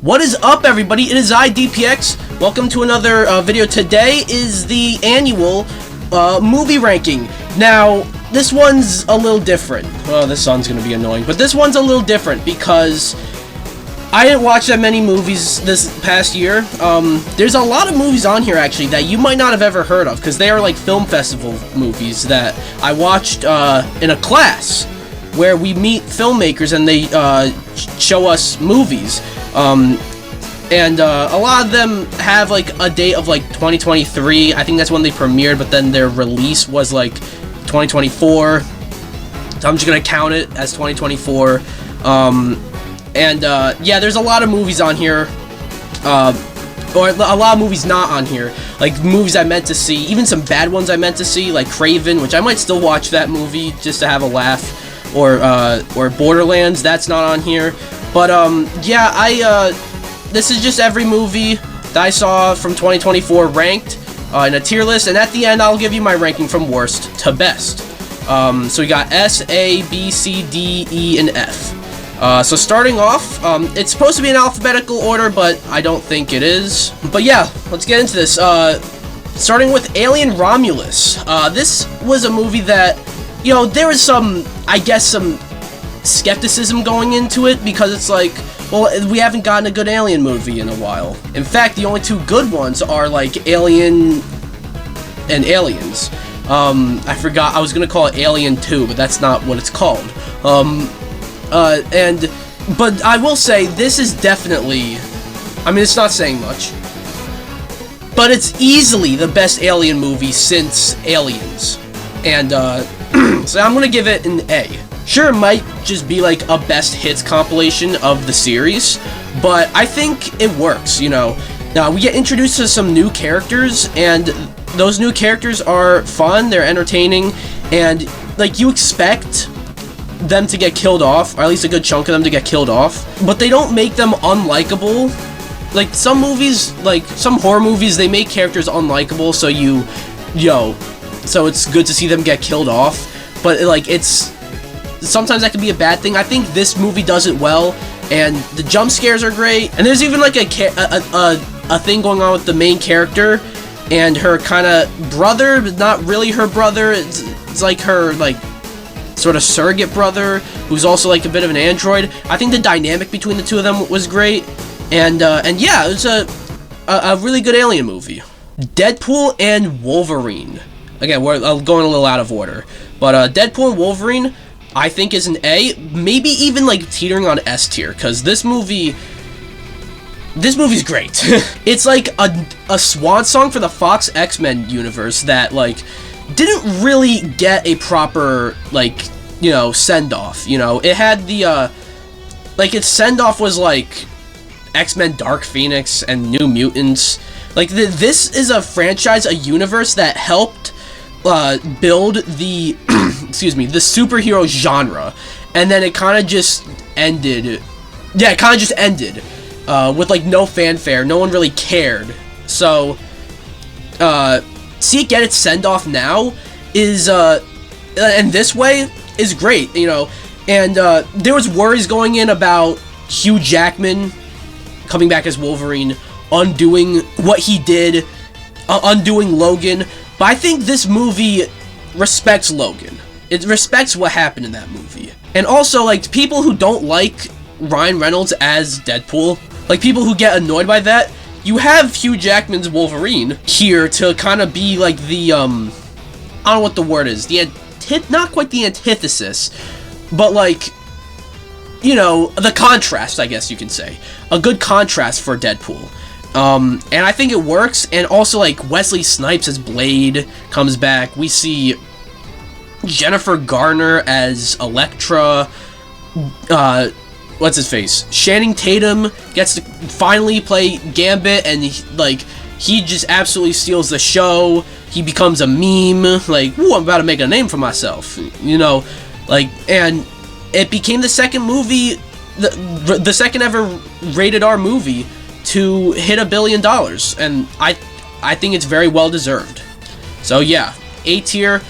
What is up, everybody? It is I, DPX. Welcome to another video. Today is the annual movie ranking. Now, this one's a little different. Oh, this song's gonna be annoying, but this one's a little different because I didn't watch that many movies this past year. There's a lot of movies on here, actually, that you might not have ever heard of, because they are like film festival movies that I watched in a class where we meet filmmakers and they show us movies. And a lot of them have like a date of like 2023. I think that's when they premiered, but then their release was like 2024. So I'm just gonna count it as 2024. Yeah, there's a lot of movies on here, or a lot of movies not on here, like movies I meant to see, even some bad ones I meant to see, like Craven, which I might still watch that movie just to have a laugh, or Borderlands, that's not on here. But yeah, this is just every movie that I saw from 2024 ranked in a tier list, and at the end I'll give you my ranking from worst to best. So we got S, A, B, C, D, E, and F. So starting off, it's supposed to be in alphabetical order, but I don't think it is. But yeah, let's get into this. Starting with Alien Romulus. This was a movie that, you know, there was some, I guess, some skepticism going into it, because it's like, well, we haven't gotten a good Alien movie in a while. In fact, the only two good ones are like Alien and Aliens. I forgot, I was gonna call it Alien 2, but that's not what it's called. But I will say, this is definitely, I mean, it's not saying much, but it's easily the best Alien movie since Aliens. And, so I'm gonna give it an A. Sure, it might just be like a best hits compilation of the series, but I think it works, you know. Now, we get introduced to some new characters, and those new characters are fun, they're entertaining, and, like, you expect them to get killed off, or at least a good chunk of them to get killed off, but they don't make them unlikable. Like, some movies, like, some horror movies, they make characters unlikable, so so it's good to see them get killed off, but, like, sometimes that can be a bad thing. I think this movie does it well, and the jump scares are great, and there's even, like, a thing going on with the main character and her kind of brother, but not really her brother. It's like her, like, sort of surrogate brother, who's also like a bit of an android. I think the dynamic between the two of them was great, and yeah, it was a really good Alien movie. Deadpool and Wolverine. Again, we're going a little out of order, but Deadpool and Wolverine, I think, is an A, maybe even like teetering on S tier, because this movie's great. It's like a swan song for the Fox X-Men universe that, like, didn't really get a proper, like, you know, send-off, you know. It had the, like, its send-off was, like, X-Men Dark Phoenix and New Mutants. Like, this is a franchise, a universe that helped build the, excuse me, the superhero genre, and then it kind of just ended. Yeah, it kind of just ended, with, like, no fanfare. No one really cared. So, see it get its send-off now is, and this way, is great, you know. And there was worries going in about Hugh Jackman coming back as Wolverine, undoing what he did, undoing Logan, but I think this movie respects Logan. It respects what happened in that movie. And also, like, people who don't like Ryan Reynolds as Deadpool, like, people who get annoyed by that, you have Hugh Jackman's Wolverine here to kind of be like the, I don't know what the word is, not quite the antithesis, but, like, you know, the contrast, I guess you can say. A good contrast for Deadpool. And I think it works, and also, like, Wesley Snipes as Blade comes back. We see Jennifer Garner as Elektra, what's his face? Channing Tatum gets to finally play Gambit, and he just absolutely steals the show. He becomes a meme, like, ooh, I'm about to make a name for myself, you know, like, and it became the second movie, the second ever rated R movie to hit $1 billion, and I think it's very well deserved. So yeah, A tier.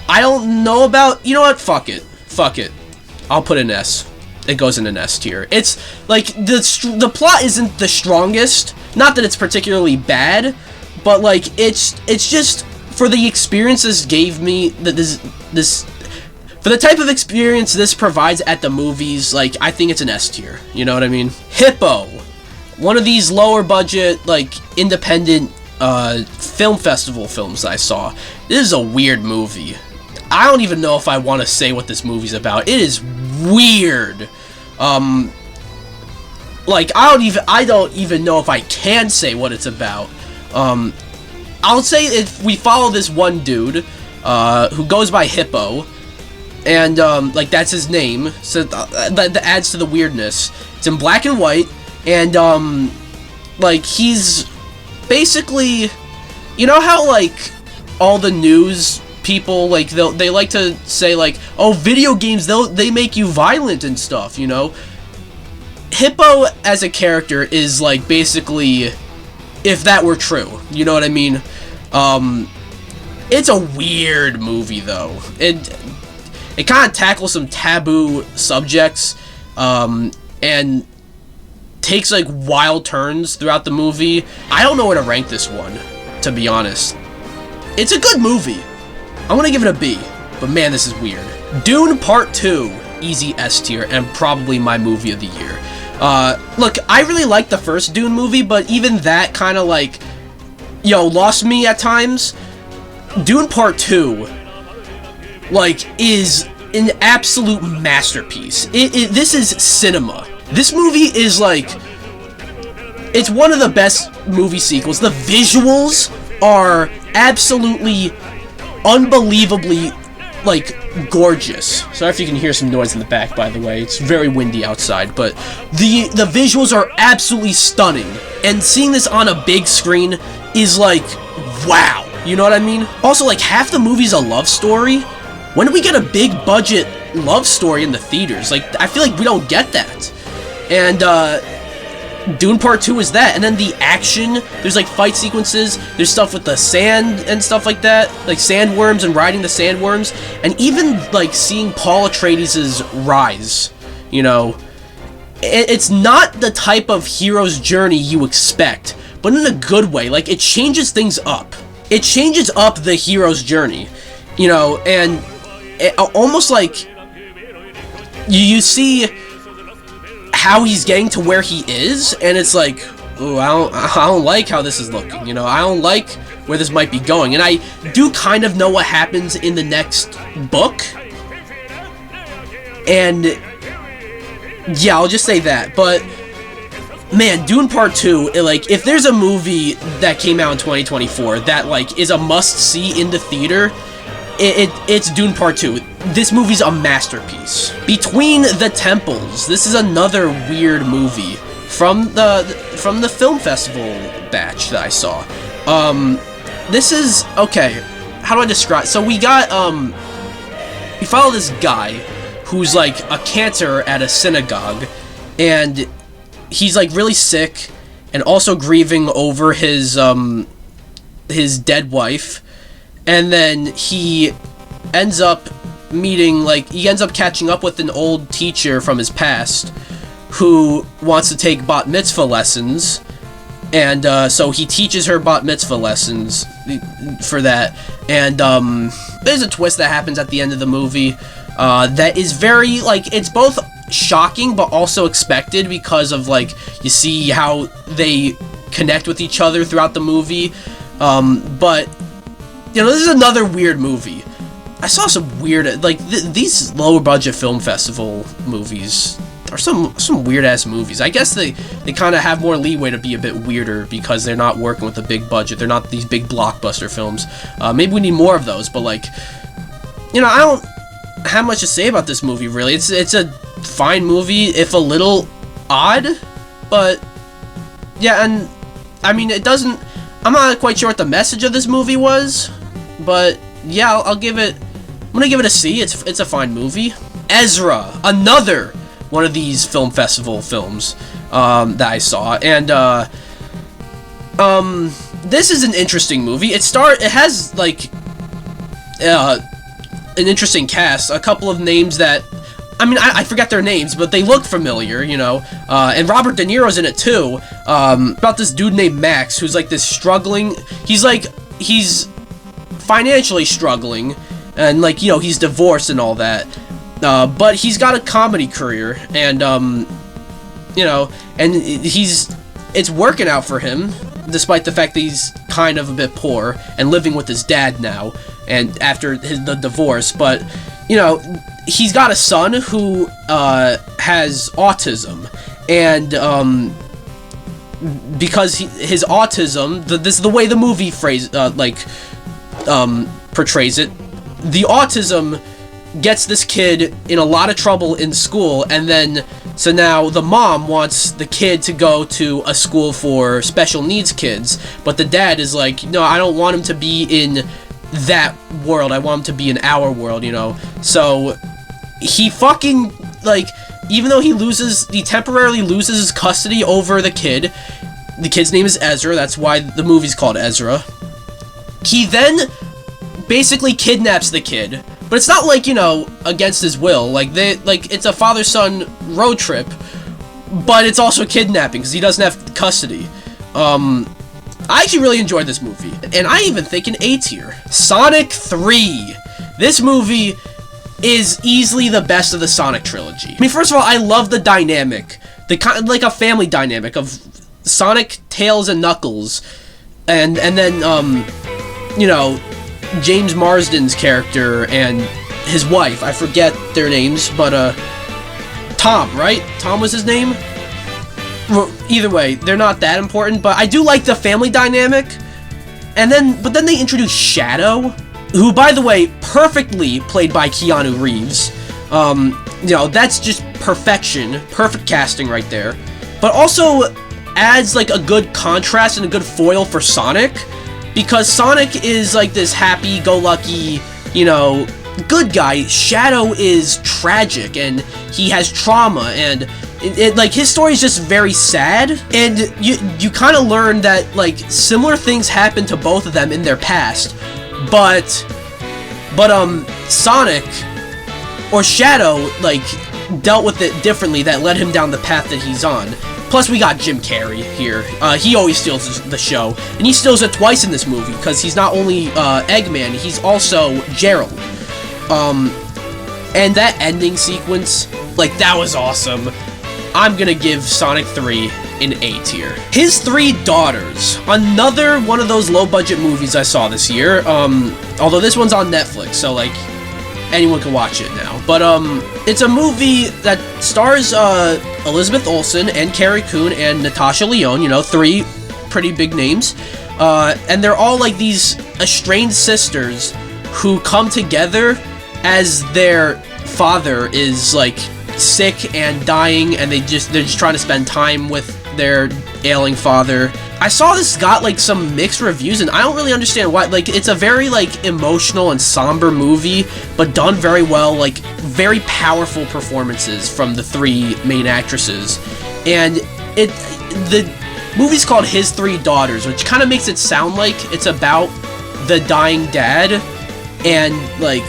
I don't know about, you know what, fuck it, I'll put an S. it goes in an S tier. It's like the plot isn't the strongest. Not that it's particularly bad, but like it's just for the experiences gave me that this for the type of experience this provides at the movies. Like I think it's an S tier. You know what I mean? Hippo, one of these lower budget like independent film festival films I saw. This is a weird movie. I don't even know if I want to say what this movie's about. It is weird. Like I don't even know if I can say what it's about. I'll say if we follow this one dude who goes by Hippo, and like that's his name, so that adds to the weirdness. It's in black and white, and like he's basically, you know how like all the news people like they like to say like, oh, video games they make you violent and stuff, you know. Hippo as a character is like basically if that were true, you know what I mean. It's a weird movie though. It kind of tackles some taboo subjects and takes like wild turns throughout the movie. I don't know where to rank this one, to be honest. It's a good movie. I'm gonna give it a B, but man, this is weird. Dune Part 2, easy S tier, and probably my movie of the year. Look, I really liked the first Dune movie, but even that kind of like, lost me at times. Dune Part 2, like, is an absolute masterpiece. This is cinema. This movie is like, it's one of the best movie sequels. The visuals are absolutely unbelievably like gorgeous. Sorry if you can hear some noise in the back, by the way. It's very windy outside, but the visuals are absolutely stunning, and seeing this on a big screen is like, wow, you know what I mean? Also, like, half the movie's a love story. When do we get a big budget love story in the theaters? Like, I feel like we don't get that. And Dune Part 2 is that, and then the action, there's like fight sequences, there's stuff with the sand and stuff like that, like sandworms and riding the sandworms, and even like seeing Paul Atreides' rise, you know. It's not the type of hero's journey you expect, but in a good way. Like, it changes things up. It changes up the hero's journey, you know, and almost like you see how he's getting to where he is, and it's like, ooh, I don't like how this is looking, you know. I don't like where this might be going, and I do kind of know what happens in the next book, and yeah, I'll just say that. But man, Dune Part 2, like, if there's a movie that came out in 2024 that like is a must-see in the theater, it's Dune Part 2. This movie's a masterpiece. Between the Temples, this is another weird movie from the film festival batch that I saw. This is, okay, how do I describe? So we got, we follow this guy who's like a cantor at a synagogue, and he's like really sick and also grieving over his dead wife. And then he ends up catching up with an old teacher from his past who wants to take bat mitzvah lessons, and so he teaches her bat mitzvah lessons for that. And there's a twist that happens at the end of the movie that is very, like, it's both shocking but also expected, because of, like, you see how they connect with each other throughout the movie. But you know, this is another weird movie. I saw some weird, like, these lower budget film festival movies are some weird ass movies. I guess they kind of have more leeway to be a bit weirder because they're not working with a big budget. They're not these big blockbuster films. Maybe we need more of those, but, like, you know, I don't have much to say about this movie, really. It's a fine movie, if a little odd, but yeah. And I mean, I'm not quite sure what the message of this movie was, but yeah, I'm gonna give it a C. It's a fine movie. Ezra, another one of these film festival films that I saw, and this is an interesting movie. It has like an interesting cast, a couple of names that I mean, I forget their names, but they look familiar, you know. And Robert De Niro's in it too. About this dude named Max, who's like this struggling. He's financially struggling, and like, you know, he's divorced and all that. But he's got a comedy career, and you know, and it's working out for him, despite the fact that he's kind of a bit poor and living with his dad now, and after the divorce. But you know, he's got a son who has autism, and because his autism, this is the way the movie portrays it. The autism gets this kid in a lot of trouble in school, and then so now the mom wants the kid to go to a school for special needs kids, but the dad is like, no, I don't want him to be in that world, I want him to be in our world, you know. So he fucking, like, even though he temporarily loses his custody over the kid's name is Ezra, that's why the movie's called Ezra. He then basically kidnaps the kid, but it's not like, you know, against his will. Like, it's a father-son road trip, but it's also kidnapping because he doesn't have custody. I actually really enjoyed this movie, and I even think an A tier. Sonic 3. This movie is easily the best of the Sonic trilogy. I mean, first of all, I love the dynamic, like a family dynamic of Sonic, Tails, and Knuckles, and then you know, James Marsden's character and his wife. I forget their names, but Tom, right? Tom was his name? Well, either way, they're not that important, but I do like the family dynamic. But then they introduced Shadow, who, by the way, perfectly played by Keanu Reeves. You know, that's just perfection. Perfect casting right there. But also adds, like, a good contrast and a good foil for Sonic, because Sonic is, like, this happy-go-lucky, you know, good guy. Shadow is tragic, and he has trauma, and like, his story is just very sad, and you kind of learn that, like, similar things happen to both of them in their past, but Sonic, or Shadow, like, dealt with it differently that led him down the path that he's on. Plus, we got Jim Carrey here. He always steals the show, and he steals it twice in this movie, because he's not only Eggman, he's also Gerald. And that ending sequence, like, that was awesome. I'm gonna give Sonic 3 an A tier. His Three Daughters, another one of those low-budget movies I saw this year, although this one's on Netflix, so, like, anyone can watch it now. But, it's a movie that stars, Elizabeth Olsen and Carrie Coon and Natasha Lyonne, you know, three pretty big names, and they're all, like, these estranged sisters who come together as their father is, like, sick and dying, and they're just trying to spend time with their ailing father. I saw this got, like, some mixed reviews, and I don't really understand why. Like, it's a very, like, emotional and somber movie, but done very well. Like, very powerful performances from the three main actresses, and the movie's called His Three Daughters, which kind of makes it sound like it's about the dying dad and, like,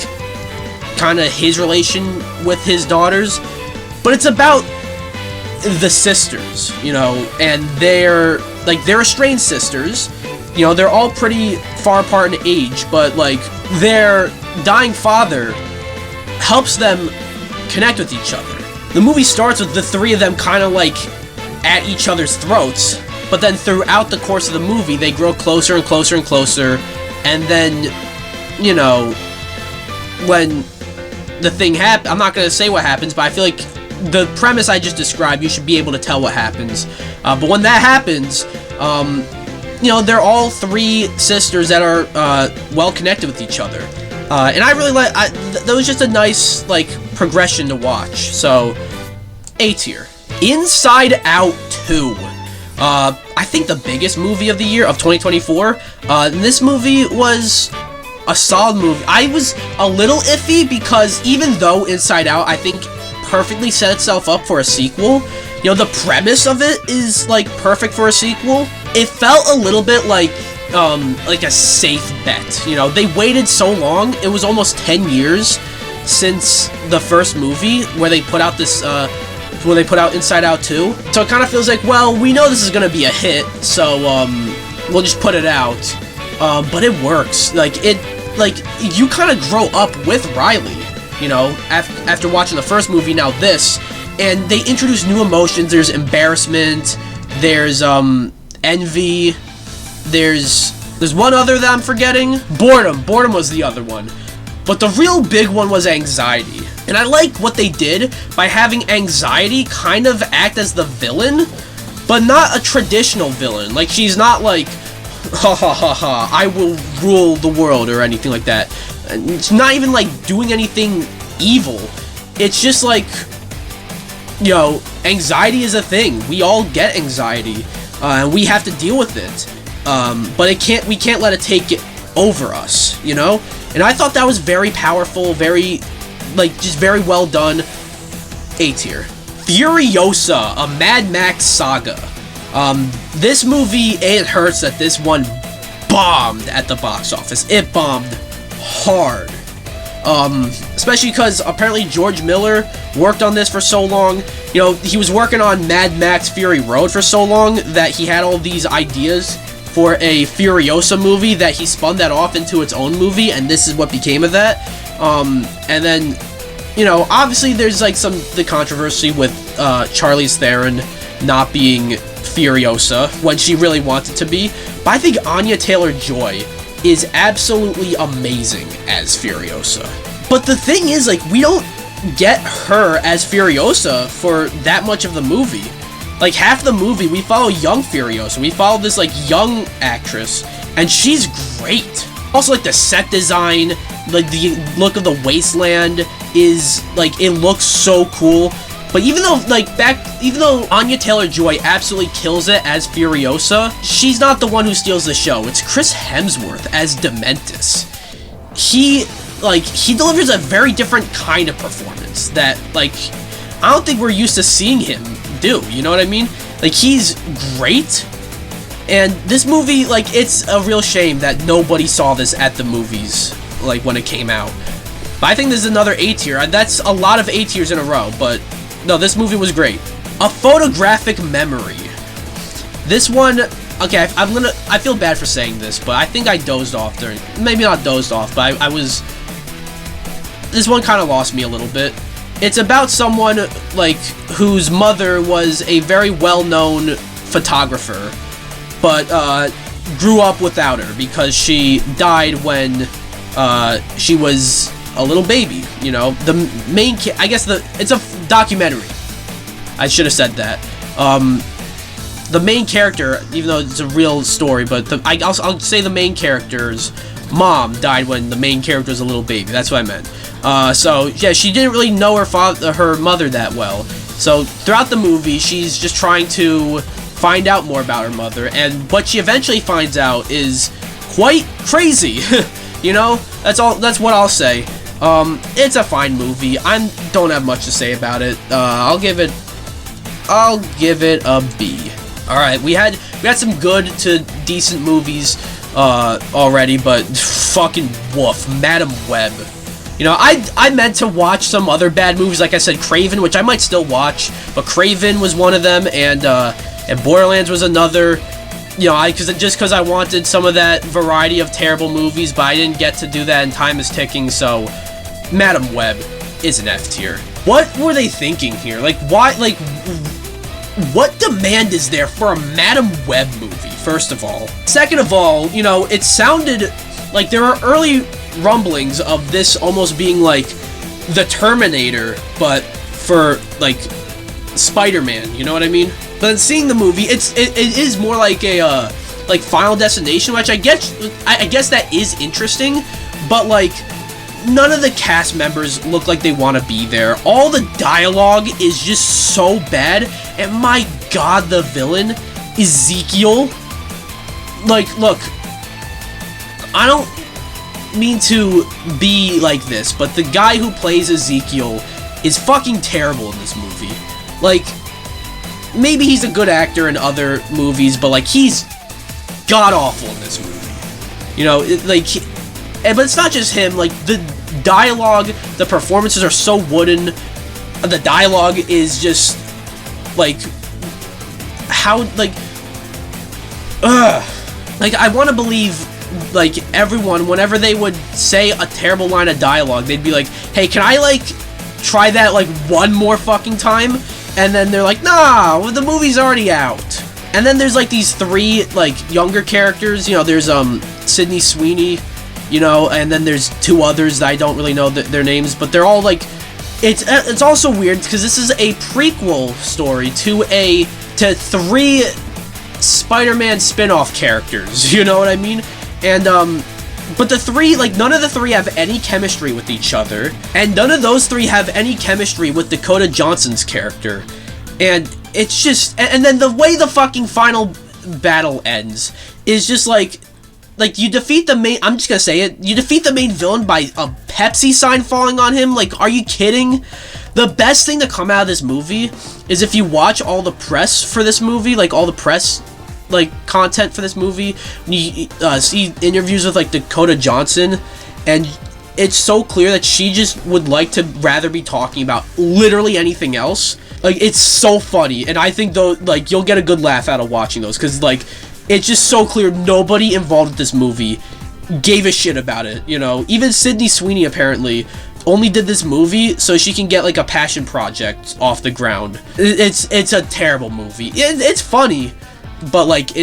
kind of his relation with his daughters, but it's about the sisters, you know, and they're estranged sisters, you know, they're all pretty far apart in age, but, like, their dying father helps them connect with each other. The movie starts with the three of them kind of, like, at each other's throats, but then throughout the course of the movie, they grow closer and closer and closer, and then, you know, when the thing happens, I'm not going to say what happens, but I feel like the premise I just described, you should be able to tell what happens. But when that happens, you know, they're all three sisters that are well connected with each other. And I really like, that was just a nice, like, progression to watch. So, A tier. Inside Out 2. I think the biggest movie of the year, of 2024. And this movie was a solid movie. I was a little iffy because even though Inside Out, I think, perfectly set itself up for a sequel, you know, the premise of it is, like, perfect for a sequel, it felt a little bit like a safe bet. You know, they waited so long, it was almost 10 years since the first movie, where they put out this, where they put out Inside Out 2. So it kind of feels like, well, we know this is gonna be a hit, so, we'll just put it out. But it works. Like, you kind of grow up with Riley, you know, after watching the first movie, now this, and they introduce new emotions. There's embarrassment, there's, envy, there's one other that I'm forgetting. Boredom was the other one. But the real big one was anxiety. And I like what they did by having anxiety kind of act as the villain, but not a traditional villain. Like, she's not like, ha ha ha ha, I will rule the world or anything like that. And it's not even like doing anything evil. It's just like, you know, anxiety is a thing. We all get anxiety, and we have to deal with it. But we can't let it take it over us, you know? And I thought that was very powerful, very, like, just very well done. A tier. Furiosa, a Mad Max saga. This movie, it hurts that this one bombed at the box office. It bombed hard. Especially because apparently George Miller worked on this for so long. You know, he was working on Mad Max Fury Road for so long that he had all these ideas for a Furiosa movie that he spun that off into its own movie, and this is what became of that. And then, you know, obviously there's like the controversy with Charlize Theron not being Furiosa when she really wanted to be, but I think Anya Taylor-Joy is absolutely amazing as Furiosa. But the thing is, like, we don't get her as Furiosa for that much of the movie. Like, half the movie, we follow young Furiosa. We follow this, like, young actress, and she's great. Also, like, the set design, like, the look of the wasteland is, like, it looks so cool. But even though Anya Taylor-Joy absolutely kills it as Furiosa, she's not the one who steals the show. It's Chris Hemsworth as Dementus. He delivers a very different kind of performance that, like, I don't think we're used to seeing him do, you know what I mean? Like, he's great, and this movie, like, it's a real shame that nobody saw this at the movies, like, when it came out. But I think this is another A tier. That's a lot of A tiers in a row, but no, this movie was great. A Photographic Memory. This one, okay, I feel bad for saying this, but I think I dozed off during, maybe not dozed off, but this one kind of lost me a little bit. It's about someone, like, whose mother was a very well-known photographer, but grew up without her because she died when she was a little baby, you know? The main, it's a documentary. I should have said that. The main character, even though it's a real story, but I'll say the main character's mom died when the main character was a little baby. That's what I meant. So yeah, she didn't really know her mother that well. So throughout the movie, she's just trying to find out more about her mother, and what she eventually finds out is quite crazy. You know, that's what I'll say. It's a fine movie. I don't have much to say about it. I'll give it a B. All right, we had some good to decent movies already, but fucking woof, Madam Web. You know, I meant to watch some other bad movies, like I said, Craven, which I might still watch, but Craven was one of them, and Borderlands was another. You know, because I wanted some of that variety of terrible movies, but I didn't get to do that, and time is ticking, so Madam Web is an F tier. What were they thinking here? Like, why, like, what demand is there for a Madam Web movie, first of all? Second of all, you know, it sounded like there are early rumblings of this almost being like the Terminator, but for, like, Spider-Man, you know what I mean? But then seeing the movie, it is more like a like Final Destination, which I guess that is interesting, but like none of the cast members look like they want to be there. All the dialogue is just so bad, and my god, the villain, Ezekiel. Like, look, I don't mean to be like this, but the guy who plays Ezekiel is fucking terrible in this movie. Like, maybe he's a good actor in other movies, but, like, he's god-awful in this movie. You know, but it's not just him. Like, the dialogue, the performances are so wooden. The dialogue is just, like, how, like, like, I want to believe, like, everyone, whenever they would say a terrible line of dialogue, they'd be like, hey, can I, like, try that, like, one more fucking time? And then they're like, nah, well, the movie's already out. And then there's, like, these 3, like, younger characters. You know, there's, Sydney Sweeney, you know, and then there's 2 others that I don't really know their names, but they're all, like, it's also weird, because this is a prequel story to 3 Spider-Man spin-off characters, you know what I mean? And, but the 3, like, none of the 3 have any chemistry with each other, and none of those 3 have any chemistry with Dakota Johnson's character. And it's just, and then the way the fucking final battle ends is just like you defeat the main, I'm just gonna say it, you defeat the main villain by a Pepsi sign falling on him. Like, are you kidding? The best thing to come out of this movie is if you watch all the press for this movie, like, all the press, like, content for this movie, you see interviews with, like, Dakota Johnson, and it's so clear that she just would like to rather be talking about literally anything else. Like, it's so funny, and I think, though, like, you'll get a good laugh out of watching those, because, like, it's just so clear nobody involved with this movie gave a shit about it, you know? Even Sydney Sweeney, apparently, only did this movie so she can get, like, a passion project off the ground. It's a terrible movie. It's funny, but, like,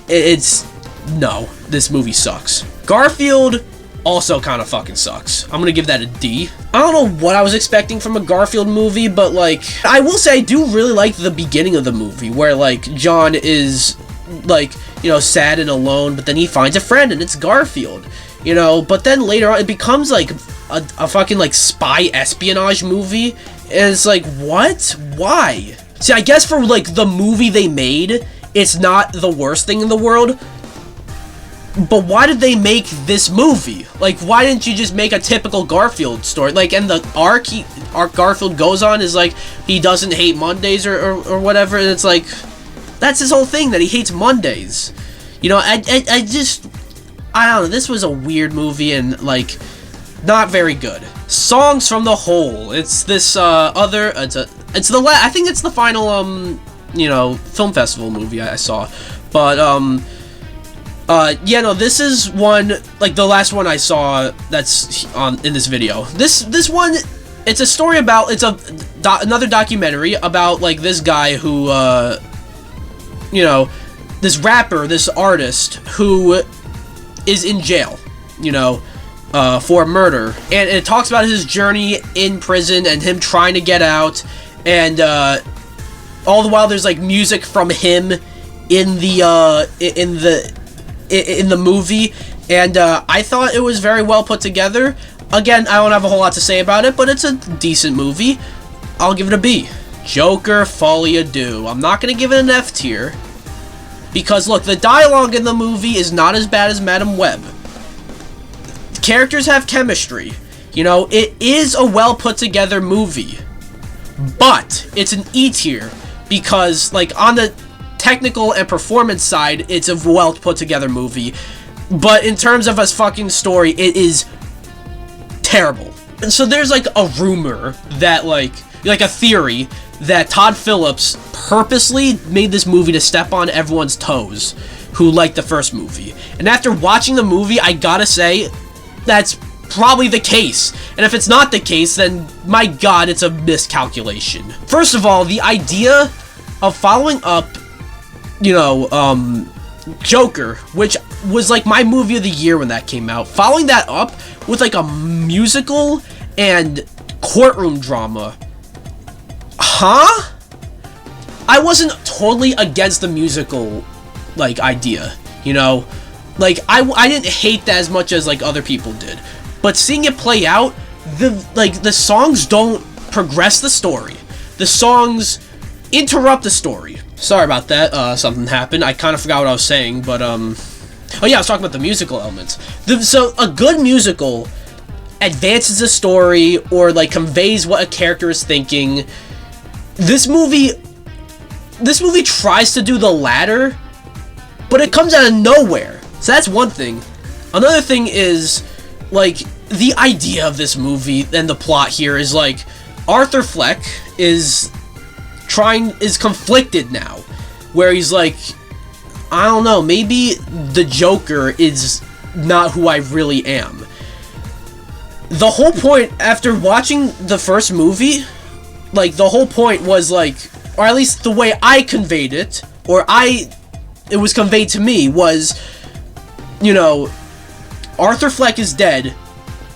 it's no, this movie sucks. Garfield also kind of fucking sucks. I'm gonna give that a D. I don't know what I was expecting from a Garfield movie, but, like, I will say I do really like the beginning of the movie, where, like, John is, like, you know, sad and alone, but then he finds a friend, and it's Garfield, you know? But then later on, it becomes, like, a fucking, like, spy espionage movie, and it's like, what? Why? See, I guess for, like, the movie they made, it's not the worst thing in the world, but why did they make this movie? Like, why didn't you just make a typical Garfield story? Like, and the arc Garfield goes on is, like, he doesn't hate Mondays or whatever, and it's like, that's his whole thing, that he hates Mondays. You know, I don't know, this was a weird movie, and, like, not very good. Songs from the Hole. It's this, I think it's the final, you know, film festival movie I saw. But, yeah, no, this is one, like, the last one I saw that's in this video. This one, it's a story about, it's another documentary about, like, this guy who, you know, this rapper, this artist who is in jail, you know, for murder. And it talks about his journey in prison and him trying to get out, and, all the while there's, like, music from him in the movie, and I thought it was very well put together. Again, I don't have a whole lot to say about it, but it's a decent movie. I'll give it a B. Joker, Folie, Deux. I'm not going to give it an F tier, because, look, the dialogue in the movie is not as bad as Madame Web. The characters have chemistry. You know, it is a well put together movie, but it's an E tier, because, like, on the technical and performance side, it's a well put together movie, but in terms of a fucking story, it is terrible. And so there's, like, a rumor that, like a theory that Todd Phillips purposely made this movie to step on everyone's toes who liked the first movie. And after watching the movie, I gotta say, that's probably the case. And if it's not the case, then, my god, it's a miscalculation. First of all, the idea of following up, you know, Joker, which was, like, my movie of the year when that came out, following that up with, like, a musical and courtroom drama. Huh? I wasn't totally against the musical, like, idea, you know? Like, I didn't hate that as much as, like, other people did. But seeing it play out, the songs don't progress the story. The songs interrupt the story. Sorry about that, something happened. I kind of forgot what I was saying, but, oh yeah, I was talking about the musical elements. So, a good musical advances the story, or, like, conveys what a character is thinking. This movie tries to do the latter, but it comes out of nowhere. So that's one thing. Another thing is, like, the idea of this movie and the plot here is, like, Arthur Fleck is conflicted now, where he's like, I don't know, maybe the Joker is not who I really am. The whole point, after watching the first movie, like, the whole point was, like, or at least the way I conveyed it, it was conveyed to me, was, you know, Arthur Fleck is dead,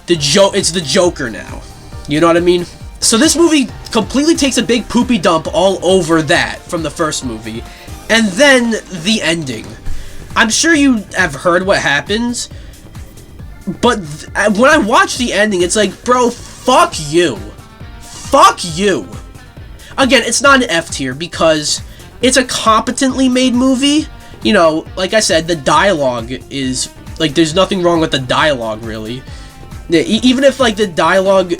it's the Joker now. You know what I mean? So this movie completely takes a big poopy dump all over that from the first movie. And then the ending. I'm sure you have heard what happens, but when I watch the ending, it's like, bro, fuck you. Fuck you. Again, it's not an F tier because it's a competently made movie. You know, like I said, the dialogue is, like, there's nothing wrong with the dialogue, really. Even if, like, the dialogue,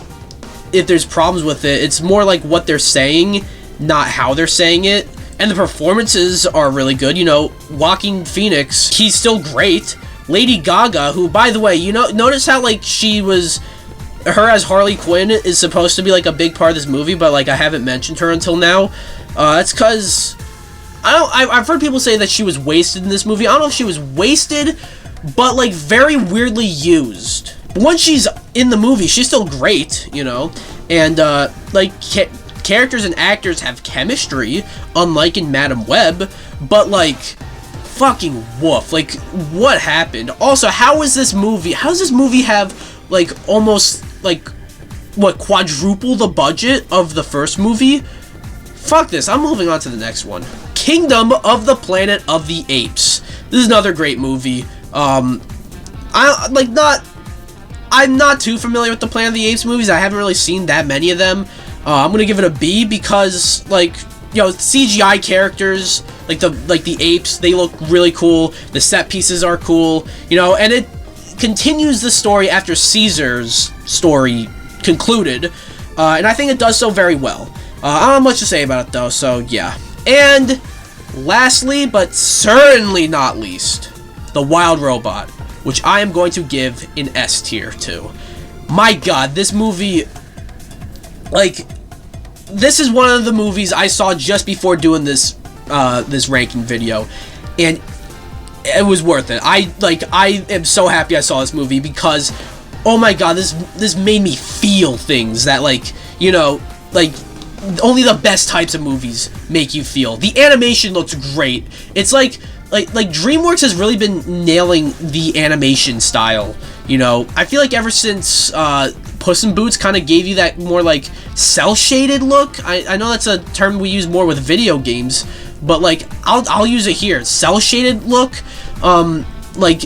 if there's problems with it, it's more like what they're saying, not how they're saying it. And the performances are really good. You know, Joaquin Phoenix, he's still great. Lady Gaga, who, by the way, you know, notice how, like, her as Harley Quinn is supposed to be, like, a big part of this movie, but, like, I haven't mentioned her until now. That's because I've heard people say that she was wasted in this movie. I don't know if she was wasted, but, like, very weirdly used. But once she's in the movie, she's still great, you know, and, like, characters and actors have chemistry, unlike in Madam Web, but, like, fucking woof. Like, what happened? Also, how does this movie have, like, almost, like, what, quadruple the budget of the first movie? Fuck this, I'm moving on to the next one. Kingdom of the Planet of the Apes. This is another great movie. I'm not too familiar with the Planet of the Apes movies. I haven't really seen that many of them. I'm gonna give it a B because, like, you know, CGI characters, like the apes, they look really cool. The set pieces are cool, you know, and it continues the story after Caesar's story concluded, and I think it does so very well. I don't have much to say about it, though, so yeah. And lastly, but certainly not least, The Wild Robot, which I am going to give an S tier to. My god, this movie, like, this is one of the movies I saw just before doing this ranking video, and it was worth it. I am so happy I saw this movie because, oh my god, this made me feel things that, like, you know, like, only the best types of movies make you feel. The animation looks great. It's like DreamWorks has really been nailing the animation style, you know. I feel like ever since Puss in Boots kind of gave you that more, like, cel-shaded look. I know that's a term we use more with video games, but, like, I'll use it here. Cel-shaded look, like,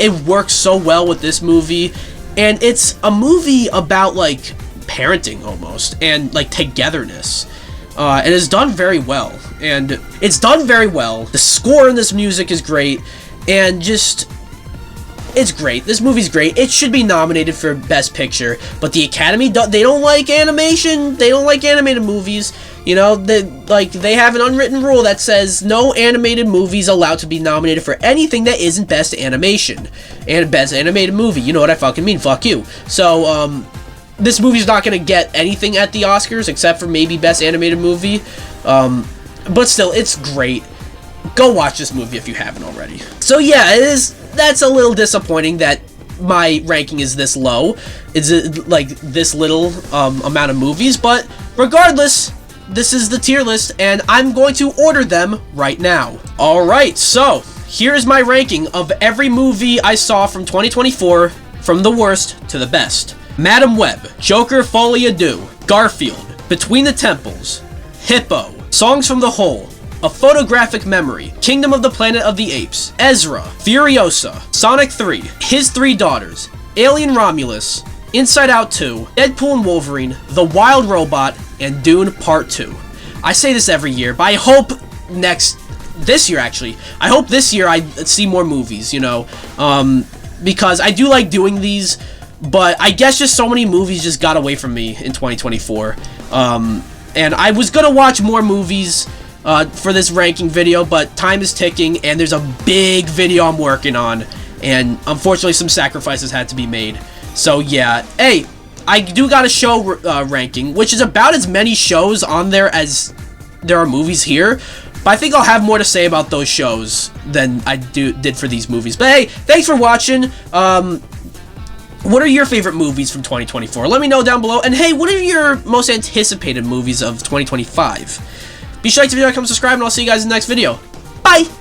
it works so well with this movie, and it's a movie about, like, parenting almost, and, like, togetherness. And it's done very well, and it's done very well. The score in this music is great, and just, it's great. This movie's great. It should be nominated for Best Picture, but the Academy, they don't like animation. They don't like animated movies. You know, they have an unwritten rule that says no animated movies allowed to be nominated for anything that isn't Best Animation and Best Animated Movie. You know what I fucking mean? Fuck you. So, this movie's not going to get anything at the Oscars except for maybe Best Animated Movie, but still, it's great. Go watch this movie if you haven't already. So yeah, that's a little disappointing that my ranking is this low. It's like this little amount of movies, but regardless, this is the tier list, and I'm going to order them right now. Alright, so here's my ranking of every movie I saw from 2024, from the worst to the best. Madam Web, Joker, Folie, Deux, Garfield, Between the Temples, Hippo, Songs from the Hole, A Photographic Memory, Kingdom of the Planet of the Apes, Ezra, Furiosa, Sonic 3, His Three Daughters, Alien Romulus, Inside Out 2, Deadpool and Wolverine, The Wild Robot, and Dune Part 2. I say this every year, but I hope this year I see more movies, you know, because I do like doing these. But I guess just so many movies just got away from me in 2024. And I was gonna watch more movies for this ranking video, but time is ticking, and there's a big video I'm working on, and unfortunately some sacrifices had to be made. So yeah, hey, I do got a show ranking, which is about as many shows on there as there are movies here. But I think I'll have more to say about those shows than I did for these movies. But hey, thanks for watching. What are your favorite movies from 2024? Let me know down below. And hey, what are your most anticipated movies of 2025? Be sure to like the video, comment, subscribe, and I'll see you guys in the next video. Bye!